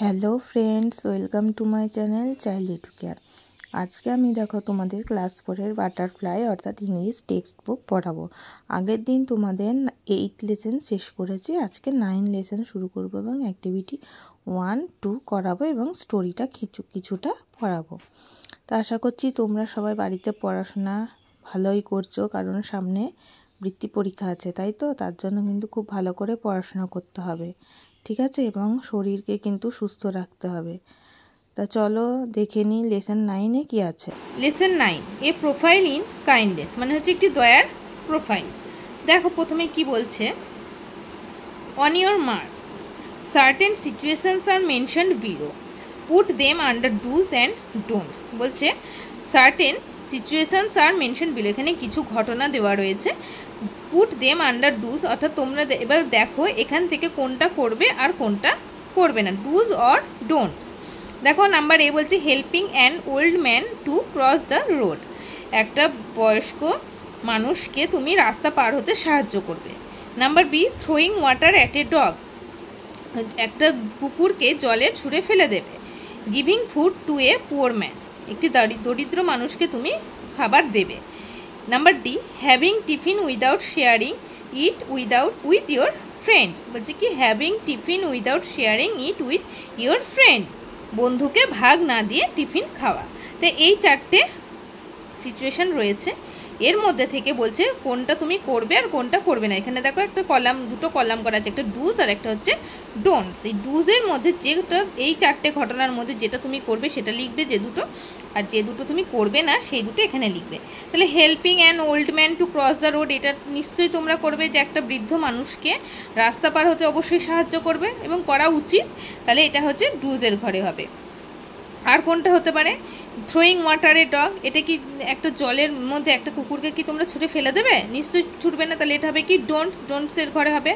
Hello friends, welcome to my channel child educare. আজকে আমি দেখো তোমাদের ক্লাস 4-এর বাটারফ্লাই অর্থাৎ ইংলিশ টেক্সট বুক পড়াবো। আগের দিন তোমাদের 8 লেসন শেষ করেছি, আজকে 9 লেসন শুরু করবো এবং অ্যাক্টিভিটি 1, 2 করাবো এবং স্টোরিটা কিছুটা পড়াবো। তো আশা করছি তোমরা সবাই বাড়িতে পড়াশোনা ভালোই করছো, কারণ সামনে বৃত্তি পরীক্ষা আছে, তাই তো? তার জন্য কিন্তু খুব ভালো করে পড়াশোনা করতে হবে, ঠিক আছে? এবং শরীরকে কিন্তু সুস্থ রাখতে হবে। তা চলো দেখে নিই লেসন 9-এ কি আছে। Lesson 9, a profile in kindness, মানে হচ্ছে একটি দয়ার প্রোফাইল। দেখো প্রথমে কি বলছে, on your mark, certain situations are mentioned below, put them under dos and don'ts. বলছে certain situations are mention below, এখানে কিছু ঘটনা দেওয়া রয়েছে। পুট দেম আন্ডার ডুজ, অর্থাৎ তোমরা এবার দেখো এখান থেকে কোনটা করবে আর কোনটা করবে না, ডুজ অর ডোন্টস। দেখো নাম্বার এ বলছে helping an old man to cross the road, একটা বয়স্ক মানুষকে তুমি রাস্তা পার হতে সাহায্য করবে। Number B throwing water at a dog, একটা কুকুরকে জলে ছুঁড়ে ফেলে দেবে। Giving food to a poor man, একটি দরিদ্র মানুষকে তুমি খাবার দেবে। Number D having tiffin without sharing it with your friends, বলছে কি having tiffin without sharing it with your friend, বন্ধুকে ভাগ না দিয়ে টিফিন খাওয়া। তো এই 4টে সিচুয়েশন রয়েছে, এর মধ্যে থেকে বলছে কোনটা তুমি করবে আর কোনটা করবে না। এখানে দেখো একটা কলাম, দুটো কলাম করা আছে, একটা ডুজ আর একটা হচ্ছে ডোন্টস। এই ডুজের মধ্যে যেটা, এই 4টে ঘটনার মধ্যে যেটা তুমি করবে সেটা লিখবে যে দুটো, আর যে দুটো তুমি করবে না সেই দুটো এখানে লিখবে। তাহলে helping an old man to cross the road, এটা নিশ্চয়ই তোমরা করবে যে একটা বৃদ্ধ মানুষকে রাস্তা পার হতে অবশ্যই সাহায্য করবে এবং করা উচিত, তাহলে এটা হচ্ছে ডুজের ঘরে হবে। আর কোনটা হতে পারে, থ্রোয়িং ওয়াটারে ডগ, এটা কি একটা জলের মধ্যে একটা কুকুরকে কি তোমরা ছুঁড়ে ফেলে দেবে? নিশ্চয়ই ছুটবে না, তাহলে এটা হবে কি ডোন্টসের ঘরে হবে।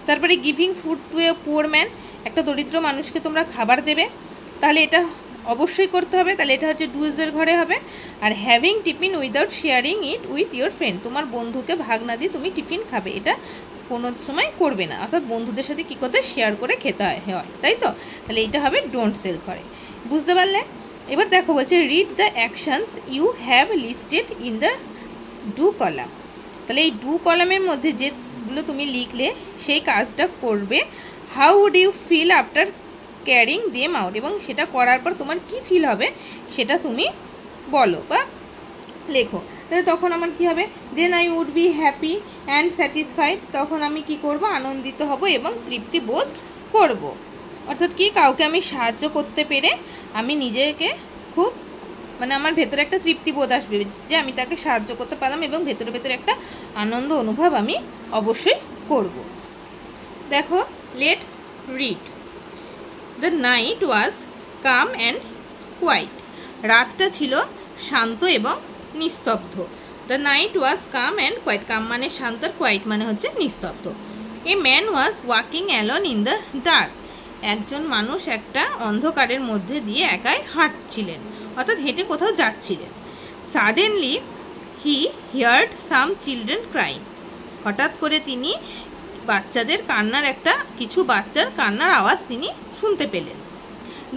তারপরে giving food to a poor man, একটা দরিদ্র মানুষকে তোমরা খাবার দেবে, তাহলে এটা অবশ্যই করতে হবে, তাহলে এটা হচ্ছে ডুজের ঘরে হবে। Are having tiffin without sharing it with your friend, তোমার বন্ধুকে ভাগ না দিয়ে তুমি টিফিন খাবে, এটা কোনো সময় করবে না, অর্থাৎ বন্ধুদের সাথে কী করতে শেয়ার করে খেতে হয়, তাই তো? তাহলে এটা হবে ডোন্টসের ঘরে, বুঝতে পারলে? এবার দেখো বলছে read the actions you have listed in the do column, তাহলে এই ডু কলামের মধ্যে যেগুলো তুমি লিখলে সেই কাজটা করবে। How would you feel after carrying them out, এবং সেটা করার পর তোমার কি ফিল হবে সেটা তুমি বলো বা লেখো। তাহলে তখন আমার কি হবে, then I would be happy and satisfied, তখন আমি কি করব, আনন্দিত হব এবং তৃপ্তি বোধ করব। অর্থাৎ কি, কাউকে আমি সাহায্য করতে পেরে আমি নিজেকে খুব, মানে আমার ভেতরে একটা তৃপ্তিবোধ আসবে যে আমি তাকে সাহায্য করতে পারলাম, এবং ভেতরে ভেতরে একটা আনন্দ অনুভব আমি অবশ্যই করব। দেখো let's read. The night was calm and quiet, রাতটা ছিল শান্ত এবং নিস্তব্ধ। The night was calm and quiet, calm মানে শান্ত, কোয়াইট মানে হচ্ছে নিস্তব্ধ। A man was walking alone in the dark, একজন মানুষ একটা অন্ধকারের মধ্যে দিয়ে একাই হাঁটছিলেন, অর্থাৎ হেঁটে কোথাও যাচ্ছিলেন। সাডেনলি হি হিয়ার্ড সাম চিলড্রেন ক্রাইং, হঠাৎ করে তিনি বাচ্চাদের কান্নার, কিছু বাচ্চার কান্নার আওয়াজ তিনি শুনতে পেলেন।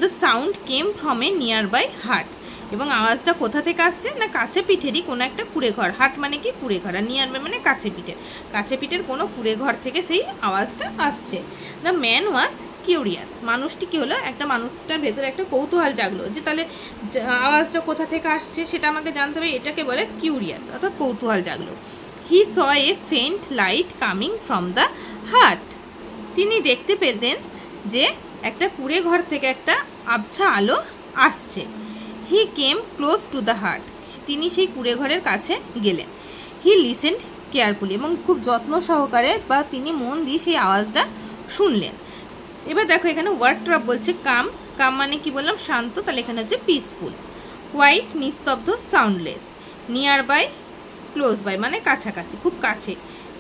The sound came from a nearby hut, এবং আওয়াজটা কোথা থেকে আসছে না, কাছে পিঠেরই কোনো একটা কুড়ে ঘর, হাট মানে কি কুড়ে ঘর, আর নিয়ার বাই মানে কাছে পিঠের কোনো কুড়ে ঘর থেকে সেই আওয়াজটা আসছে। দ্য ম্যান ওয়াজ কিউরিয়াস, মানুষটি কি হলো, একটা মানুষটার ভেতরে একটা কৌতূহল জাগলো যে তাহলে আওয়াজটা কোথা থেকে আসছে সেটা আমাকে জানতে হবে, এটাকে বলে কিউরিয়াস, অর্থাৎ কৌতূহল জাগলো। হি স এ ফেন্ট লাইট কামিং ফ্রম দ্য হাট, তিনি দেখতে পেলেন যে একটা কুড়ে ঘর থেকে একটা আবছা আলো আসছে। হি কেম ক্লোজ টু দ্য হাট, তিনি সেই কুড়ে ঘরের কাছে গেলেন। হি লিসেন্ড কেয়ারফুলি, এবং খুব যত্ন সহকারে বা তিনি মন দিয়ে সেই আওয়াজটা শুনলেন। এবার দেখো এখানে ওয়ার্ডটা বলছে কাম, কাম মানে কি বললাম, শান্ত, তাহলে এখানে হচ্ছে পিসফুল। কোয়াইট নিস্তব্ধ, soundless. Nearby, close by মানে কাছাকাছি, খুব কাছে।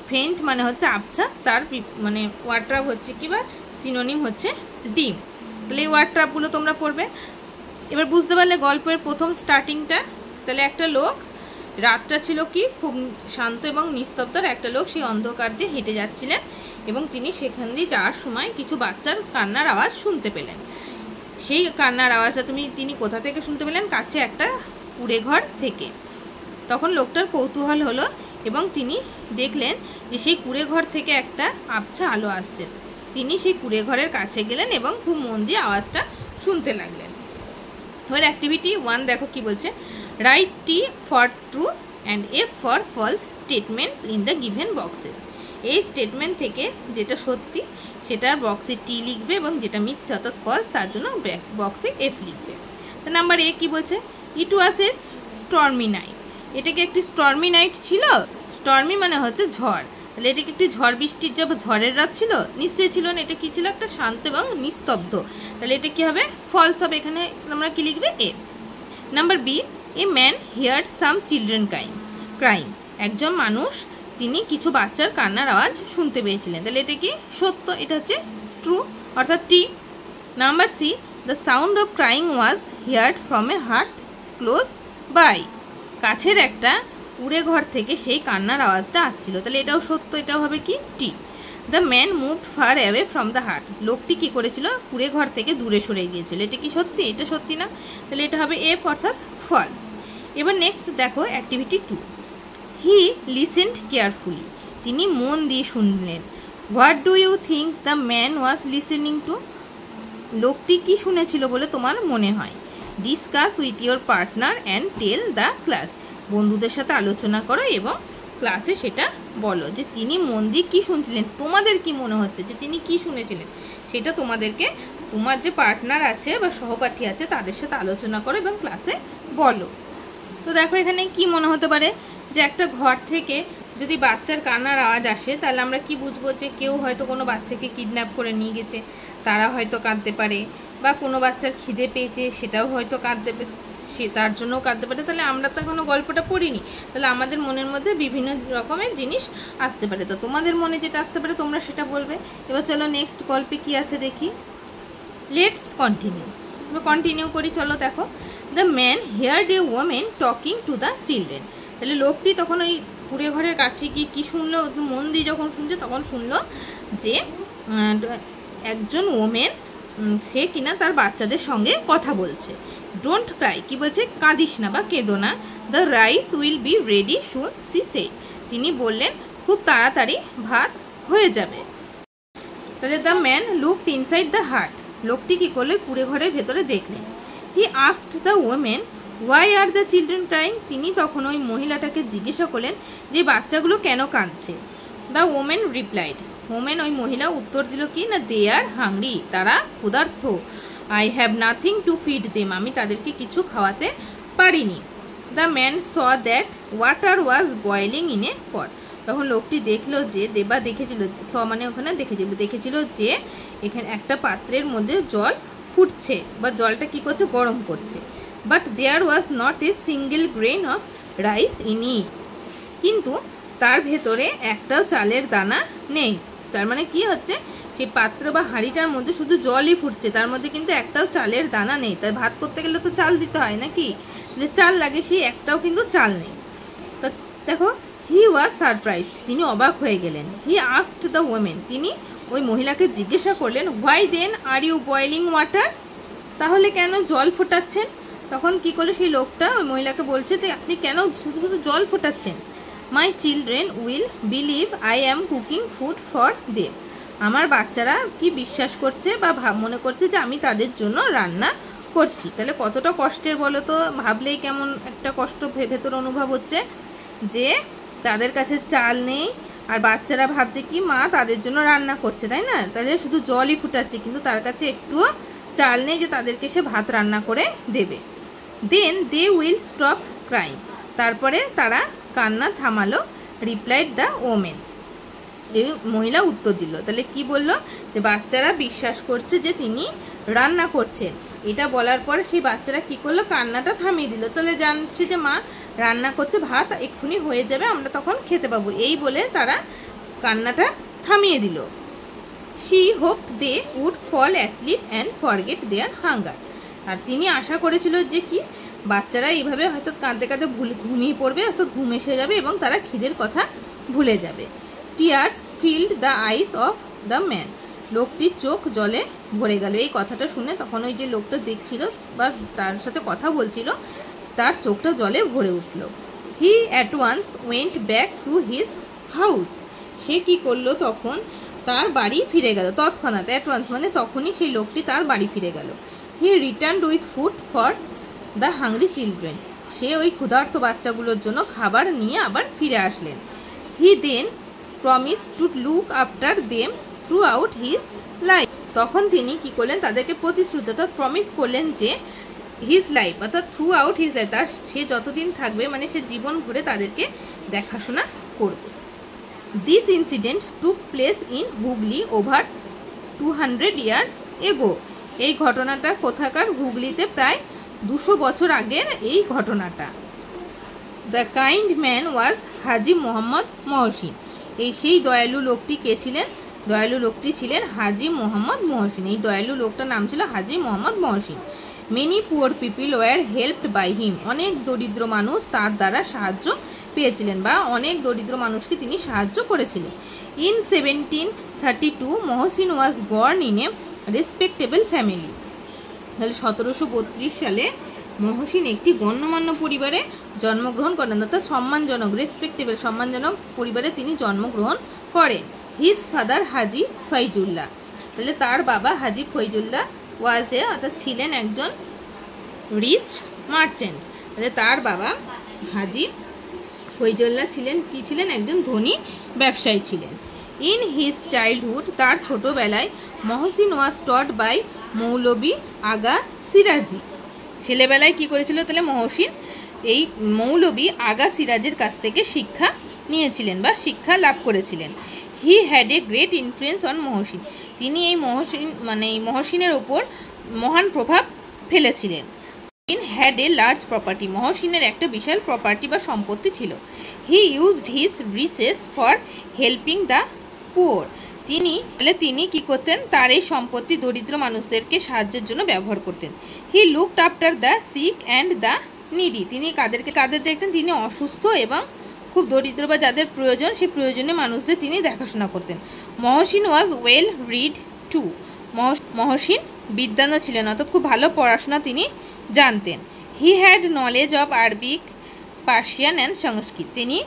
ফেন্ট মানে হচ্ছে আবছা, তার মানে ওয়ার্ডট্রাপ হচ্ছে কি বা সিনোনিম হচ্ছে ডিম। তাহলে এই ওয়ার্ডট্রাপগুলো তোমরা পড়বে। এবার বুঝতে পারলে গল্পের প্রথম স্টার্টিংটা, তাহলে একটা লোক, রাতটা ছিল কি খুব শান্ত এবং নিস্তব্ধ, একটা লোক সেই অন্ধকার দিয়ে হেঁটে যাচ্ছিলেন এবং তিনি সেখান দিয়ে যাওয়ার সময় কিছু বাচ্চার কান্নার আওয়াজ শুনতে পেলেন। সেই কান্নার আওয়াজটা তিনি কোথা থেকে শুনতে পেলেন? কাছে একটা কুঁড়ে ঘর থেকে। তখন লোকটার কৌতূহল হলো এবং তিনি দেখলেন যে সেই কুঁড়ে ঘর থেকে একটা আবছা আলো আসছে। তিনি সেই কুঁড়ে ঘরের কাছে গেলেন এবং খুব মন দিয়ে আওয়াজটা শুনতে লাগলেন। এবার অ্যাক্টিভিটি 1 দেখো কি বলছে, write T for true and F for false statements in the given boxes. এই স্টেটমেন্ট থেকে যেটা সত্যি সেটার বক্সে টি লিখবে এবং যেটা মিথ্যা অর্থাৎ ফলস তার জন্য বক্সে এফ লিখবে। তো নাম্বার এ কি বলছে, ইট ওয়াজ এ স্টর্মি নাইট। এটা কি একটি স্টর্মি নাইট ছিল? স্টর্মি মানে হচ্ছে ঝড়, তাহলে এটা কি একটি ঝড় বৃষ্টির ঝড়ের রাত ছিল? নিশ্চয়ই ছিল না। এটা কি ছিল? একটা শান্ত এবং নিস্তব্ধ। তাহলে এটা কি হবে? ফলস হবে। এখানে আমরা কি লিখবে? A. Number B, a man heard some children crying. একজন মানুষ তিনি কিছু বাচ্চার কান্নার আওয়াজ শুনতে পেয়েছিলেন। তাহলে এটা কি? সত্য। এটা হচ্ছে ট্রু অর্থাৎ T. Number C, the sound of crying was heard from a hut close by. কাছের একটা কুঁড়ে ঘর থেকে সেই কান্নার আওয়াজটা আসছিল। তাহলে এটাও সত্য। এটাও হবে কি? T. The man moved far away from the hut. লোকটি কি করেছিল? কুঁড়ে ঘর থেকে দূরে সরে গিয়েছিল। এটা কি সত্যি? এটা সত্যি না। তাহলে এটা হবে এফ অর্থাৎ ফলস। এবার নেক্সট দেখো অ্যাক্টিভিটি 2, হি লিসেন্ড কেয়ারফুলি। তিনি মন দিয়ে শুনলেন। What do you think the man was listening to? লোকটি কি শুনেছিল বলে তোমার মনে হয়? Discuss with your partner and tell the class. বন্ধুদের সাথে আলোচনা করো এবং ক্লাসে সেটা বলো যে তিনি মন দিয়ে কী শুনছিলেন। তোমাদের কি মনে হচ্ছে যে তিনি কি শুনেছিলেন সেটা তোমাদেরকে তোমার যে পার্টনার আছে বা সহপাঠী আছে তাদের সাথে আলোচনা করো এবং ক্লাসে বলো। তো দেখো এখানে কি মনে হতে পারে যে একটা ঘর থেকে যদি বাচ্চার কান্নার আওয়াজ আসে তাহলে আমরা কি বুঝবো? যে কেউ হয়তো কোনো বাচ্চাকে কিডন্যাপ করে নিয়ে গেছে, তারা হয়তো কাঁদতে পারে, বা কোনো বাচ্চার খিদে পেয়েছে সেটাও হয়তো কাঁদতে সে তার জন্যও কাঁদতে পারে। তাহলে আমরা তো এখনও গল্পটা পড়িনি, তাহলে আমাদের মনের মধ্যে বিভিন্ন রকমের জিনিস আসতে পারে। তো তোমাদের মনে যেটা আসতে পারে তোমরা সেটা বলবে। এবার চলো নেক্সট গল্পে কি আছে দেখি। লেটস কন্টিনিউ করি। চলো দেখো, the man heard A women talking to the children. তাহলে লোকটি তখন ওই কুঁড়ে ঘরের কাছে গিয়ে কী শুনলো? মন দিয়ে যখন শুনছে তখন শুনলো যে একজন ওমেন সে কিনা তার বাচ্চাদের সঙ্গে কথা বলছে। ডোন্ট ক্রাই, কি বলছে? কাঁদিস না বা কেঁদো না। The rice will be ready soon she said. তিনি বললেন খুব তাড়াতাড়ি ভাত হয়ে যাবে। তাহলে the man looked inside the hut. লোকটি কী করলে? কুঁড়ে ঘরের ভেতরে দেখলেন। হি asked the women why are the children crying. তিনি তখন ওই মহিলাটাকে জিজ্ঞাসা করলেন যে বাচ্চাগুলো কেন কাঁদছে। The women replied. ওই মহিলা উত্তর দিল কি না, দে আর হাংরি। তারা ক্ষুধার্ত। I have nothing to feed them. আমি তাদেরকে কিছু খাওয়াতে পারিনি। The man saw that water was boiling in a pot. তখন লোকটি দেখলো যে দেখেছিল মানে ওখানে দেখেছিল যে এখানে একটা পাত্রের মধ্যে জল ফুটছে বা জলটা কি করছে? গরম করছে। But there was not a single grain of rice in it. কিন্তু তার ভেতরে একটাও চালের দানা নেই। তার মানে কি হচ্ছে? সেই পাত্র বা হাঁড়িটার মধ্যে শুধু জলই ফুটছে, তার মধ্যে কিন্তু একটাও চালের দানা নেই। তাই ভাত করতে গেলে তো চাল দিতে হয় নাকি? যে চাল লাগে সেই একটাও কিন্তু চাল নেই। তো দেখো, হি ওয়াজ সারপ্রাইজড। তিনি অবাক হয়ে গেলেন। He asked the women. তিনি ওই মহিলাকে জিজ্ঞাসা করলেন why then are you boiling water. তাহলে কেন জল ফোটাচ্ছেন? তখন কি করলো সেই লোকটা ওই মহিলাকে বলছে যে আপনি কেন শুধু শুধু জল ফোটাচ্ছেন? My children will believe I am cooking food for them. আমার বাচ্চারা কি বিশ্বাস করছে বা মনে করছে যে আমি তাদের জন্য রান্না করছি। তাহলে কতটা কষ্টের বলো তো? ভাবলেই কেমন একটা কষ্ট ভেতর অনুভব হচ্ছে যে তাদের কাছে চাল নেই আর বাচ্চারা ভাবছে কি মা তাদের জন্য রান্না করছে, তাই না? তাহলে শুধু জলই ফুটাচ্ছে কিন্তু তার কাছে একটুও চাল নেই যে তাদেরকে সে ভাত রান্না করে দেবে। দেন দে উইল স্টপ ক্রাইং। তারপরে তারা কান্না থামালো। Replied the women. এই মহিলা উত্তর দিল। তাহলে কি বলল? যে বাচ্চারা বিশ্বাস করছে যে তিনি রান্না করছেন। এটা বলার পর সেই বাচ্চারা কি করলো? কান্নাটা থামিয়ে দিল। তাহলে জানছে যে মা রান্না করছে, ভাত এক্ষুনি হয়ে যাবে, আমরা তখন খেতে পাবো। এই বলে তারা কান্নাটা থামিয়ে দিল। She hope they would fall asleep and forget their hunger. আর তিনি আশা করেছিল যে কি বাচ্চারা এইভাবে হয়তো কাঁদতে কাঁদতে ঘুমিয়ে পড়বে, অর্থাৎ ঘুম এসে যাবে এবং তারা খিদের কথা ভুলে যাবে। Tears field the eyes of the man. লোকটির চোখ জলে ভরে গেল। এই কথাটা শুনে তখন ওই যে লোকটা দেখছিল বা তার সাথে কথা বলছিল তার চোখটা জলে ভরে উঠল। He at once went back to his house. সে কি করলো, তখন তার বাড়ি ফিরে গেল তৎক্ষণাৎ। অ্যাট ওয়ান্স মানে তখনই সেই লোকটি তার বাড়ি ফিরে গেল। He returned with food for the hungry children. সে ওই ক্ষুধার্ত বাচ্চাগুলোর জন্য খাবার নিয়ে আবার ফিরে আসলেন। He then promise to look after them throughout his life. তখন তিনি কি করলেন, তাদেরকে প্রতিশ্রুতি অর্থাৎ প্রমিস করলেন যে হিজ লাইফ অর্থাৎ থ্রু আউট হিজ লাইফ, তার সে যতদিন থাকবে মানে সে জীবন ভরে তাদেরকে দেখাশোনা করবে। This incident took place in Hooghly over 200 years এগো। এই ঘটনাটা কোথাকার, হুগলিতে প্রায় 200 বছর আগের এই ঘটনাটা। দ্য কাইন্ড ম্যান ওয়াজ হাজি মোহাম্মদ মহসিন। এই সেই দয়ালু লোকটি কে ছিলেন, দয়ালু লোকটি ছিলেন হাজি মোহাম্মদ মহসিন। এই দয়ালু লোকটার নাম ছিল Haji Mohammad Mohsin. Many poor people were helped by him. অনেক দরিদ্র মানুষ তার দ্বারা সাহায্য পেয়েছিলেন বা অনেক দরিদ্র মানুষকে তিনি সাহায্য করেছিলেন। In 1732 Mohsin was born in a respectable family. তাহলে 1732 সালে মহসিন একটি গণ্যমান্য পরিবারে জন্মগ্রহণ করেন, অর্থাৎ সম্মানজনক রেসপেক্টেবল সম্মানজনক পরিবারে তিনি জন্মগ্রহণ করেন। হিজ ফাদার হাজি ফৈজুল্লাহ। তাহলে তার বাবা হাজি ফৈজুল্লাহ ওয়াজ এ অর্থাৎ ছিলেন একজন রিচ মার্চেন্ট। তাহলে তার বাবা হাজি ফৈজুল্লাহ ছিলেন কি ছিলেন, একজন ধনী ব্যবসায়ী ছিলেন। ইন হিজ চাইল্ডহুড, তার ছোটোবেলায় মহসিন ওয়াজ টট বাই মৌলবী আগা সিরাজি। ছেলেবেলায় কি করেছিল, তাহলে মহসিন এই মৌলবী আগা সিরাজের কাছ থেকে শিক্ষা নিয়েছিলেন বা শিক্ষা লাভ করেছিলেন। He had a great influence on Mohsin. তিনি এই মহসিনের ওপর মহান প্রভাব ফেলেছিলেন। In had a large property. মহসিনের একটা বিশাল প্রপার্টি বা সম্পত্তি ছিল। He used his riches for helping the poor. তিনি কি করতেন, তার এই সম্পত্তি দরিদ্র মানুষদেরকে সাহায্যের জন্য ব্যবহার করতেন। He looked after the sick and the needy. তিনি কাদের দেখতেন, তিনি অসুস্থ এবং খুব দরিদ্র বা যাদের প্রয়োজন সেই প্রয়োজনীয় মানুষদের তিনি দেখাশোনা করতেন। Mohsin was well read too. Mohsin বিদ্বানও ছিলেন, অর্থাৎ খুব ভালো পড়াশোনা তিনি জানতেন। He had knowledge of Arabic, Persian and Sanskrit. তিনি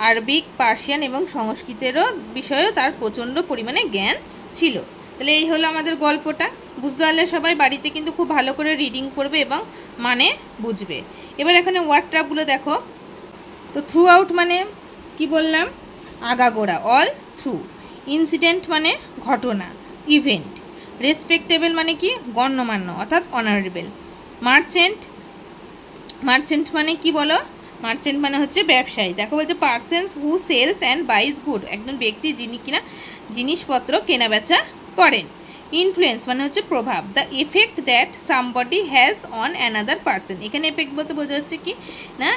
আরবিক, পার্সিয়ান এবং সংস্কৃতেরও বিষয়েও তার প্রচণ্ড পরিমাণে জ্ঞান ছিল। তাহলে এই হলো আমাদের গল্পটা। বুঝতে পারলে সবাই বাড়িতে কিন্তু খুব ভালো করে রিডিং করবে এবং মানে বুঝবে। এবার এখানে ওয়ার্ড ট্র্যাপগুলো দেখো। তো থ্রু আউট মানে কি বললাম, আগাগোড়া, অল থ্রু। ইনসিডেন্ট মানে ঘটনা, ইভেন্ট। রেসপেক্টেবল মানে কি, গণ্যমান্য অর্থাৎ অনারেবল। মার্চেন্ট মানে কি বলো, মার্চেন্ট মানে হচ্ছে ব্যবসায়ী। দেখো বলছে persons who sells and buys good, একজন ব্যক্তি যিনি কিনা জিনিসপত্র কেনাবেচা করেন। ইনফ্লুয়েন্স মানে হচ্ছে প্রভাব, the effect that somebody has on another person. এখানে এফেক্ট বলতে বোঝা যাচ্ছে কি না,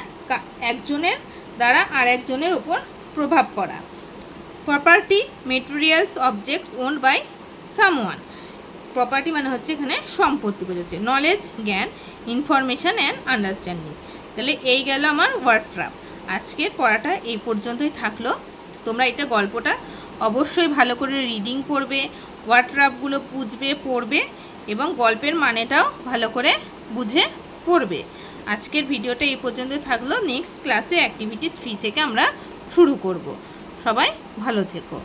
একজনের দ্বারা আর একজনের উপর প্রভাব পড়া। Property, materials, objects owned by someone. Property মানে হচ্ছে এখানে সম্পত্তি বোঝাচ্ছে। নলেজ জ্ঞান, ইনফরমেশন অ্যান্ড আন্ডারস্ট্যান্ডিং। তাহলে এই গেল আমার ওয়ার্ড ট্র্যাপ। আজকের পড়াটা এই পর্যন্তই থাকলো। তোমরা এটা গল্পটা অবশ্যই ভালো করে রিডিং করবে, ওয়ার্ড ট্র্যাপগুলো বুঝবে, পড়বে এবং গল্পের মানেটাও ভালো করে বুঝে পড়বে। আজকের ভিডিওটা এই পর্যন্তই থাকলো। নেক্সট ক্লাসে অ্যাক্টিভিটি 3 থেকে আমরা শুরু করব। সবাই ভালো থেকো।